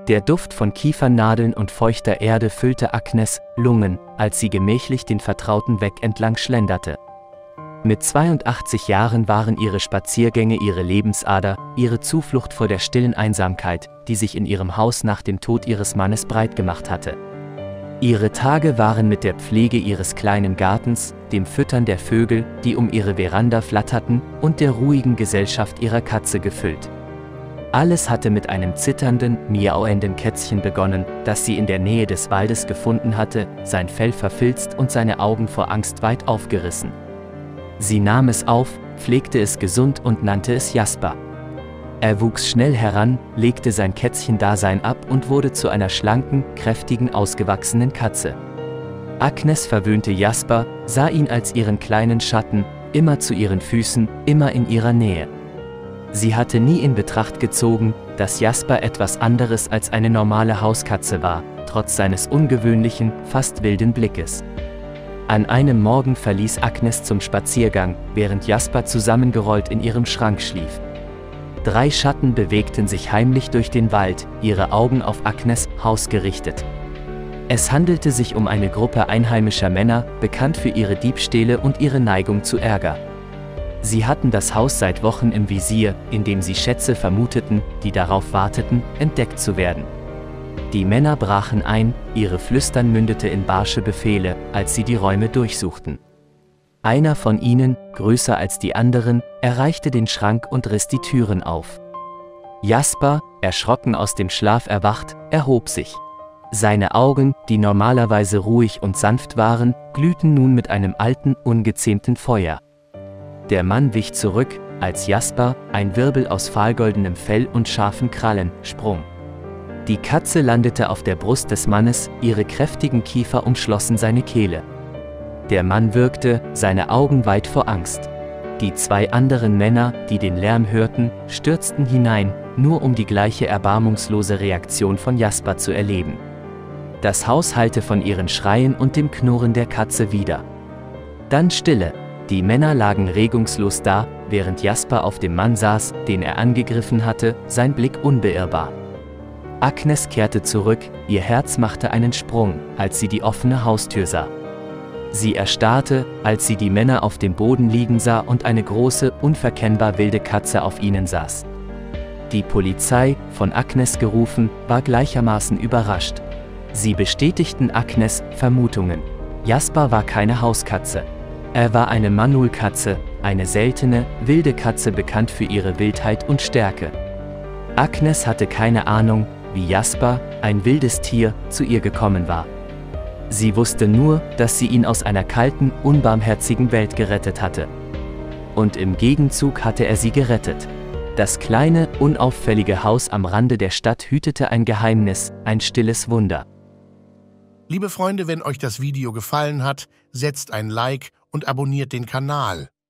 Der Duft von Kiefernadeln und feuchter Erde füllte Agnes' Lungen, als sie gemächlich den vertrauten Weg entlang schlenderte. Mit 82 Jahren waren ihre Spaziergänge ihre Lebensader, ihre Zuflucht vor der stillen Einsamkeit, die sich in ihrem Haus nach dem Tod ihres Mannes breit gemacht hatte. Ihre Tage waren mit der Pflege ihres kleinen Gartens, dem Füttern der Vögel, die um ihre Veranda flatterten, und der ruhigen Gesellschaft ihrer Katze gefüllt. Alles hatte mit einem zitternden, miauenden Kätzchen begonnen, das sie in der Nähe des Waldes gefunden hatte, sein Fell verfilzt und seine Augen vor Angst weit aufgerissen. Sie nahm es auf, pflegte es gesund und nannte es Jasper. Er wuchs schnell heran, legte sein Kätzchendasein ab und wurde zu einer schlanken, kräftigen, ausgewachsenen Katze. Agnes verwöhnte Jasper, sah ihn als ihren kleinen Schatten, immer zu ihren Füßen, immer in ihrer Nähe. Sie hatte nie in Betracht gezogen, dass Jasper etwas anderes als eine normale Hauskatze war, trotz seines ungewöhnlichen, fast wilden Blickes. An einem Morgen verließ Agnes zum Spaziergang, während Jasper zusammengerollt in ihrem Schrank schlief. 3 Schatten bewegten sich heimlich durch den Wald, ihre Augen auf Agnes' Haus gerichtet. Es handelte sich um eine Gruppe einheimischer Männer, bekannt für ihre Diebstähle und ihre Neigung zu Ärger. Sie hatten das Haus seit Wochen im Visier, indem sie Schätze vermuteten, die darauf warteten, entdeckt zu werden. Die Männer brachen ein, ihre Flüstern mündete in barsche Befehle, als sie die Räume durchsuchten. Einer von ihnen, größer als die anderen, erreichte den Schrank und riss die Türen auf. Jasper, erschrocken aus dem Schlaf erwacht, erhob sich. Seine Augen, die normalerweise ruhig und sanft waren, glühten nun mit einem alten, ungezähmten Feuer. Der Mann wich zurück, als Jasper, ein Wirbel aus fahlgoldenem Fell und scharfen Krallen, sprung. Die Katze landete auf der Brust des Mannes, ihre kräftigen Kiefer umschlossen seine Kehle. Der Mann würgte, seine Augen weit vor Angst. Die 2 anderen Männer, die den Lärm hörten, stürzten hinein, nur um die gleiche erbarmungslose Reaktion von Jasper zu erleben. Das Haus hallte von ihren Schreien und dem Knurren der Katze wieder. Dann Stille. Die Männer lagen regungslos da, während Jasper auf dem Mann saß, den er angegriffen hatte, sein Blick unbeirrbar. Agnes kehrte zurück, ihr Herz machte einen Sprung, als sie die offene Haustür sah. Sie erstarrte, als sie die Männer auf dem Boden liegen sah und eine große, unverkennbar wilde Katze auf ihnen saß. Die Polizei, von Agnes gerufen, war gleichermaßen überrascht. Sie bestätigten Agnes' Vermutungen. Jasper war keine Hauskatze. Er war eine Manul-Katze, eine seltene, wilde Katze bekannt für ihre Wildheit und Stärke. Agnes hatte keine Ahnung, wie Jasper, ein wildes Tier, zu ihr gekommen war. Sie wusste nur, dass sie ihn aus einer kalten, unbarmherzigen Welt gerettet hatte. Und im Gegenzug hatte er sie gerettet. Das kleine, unauffällige Haus am Rande der Stadt hütete ein Geheimnis, ein stilles Wunder. Liebe Freunde, wenn euch das Video gefallen hat, setzt ein Like und abonniert den Kanal.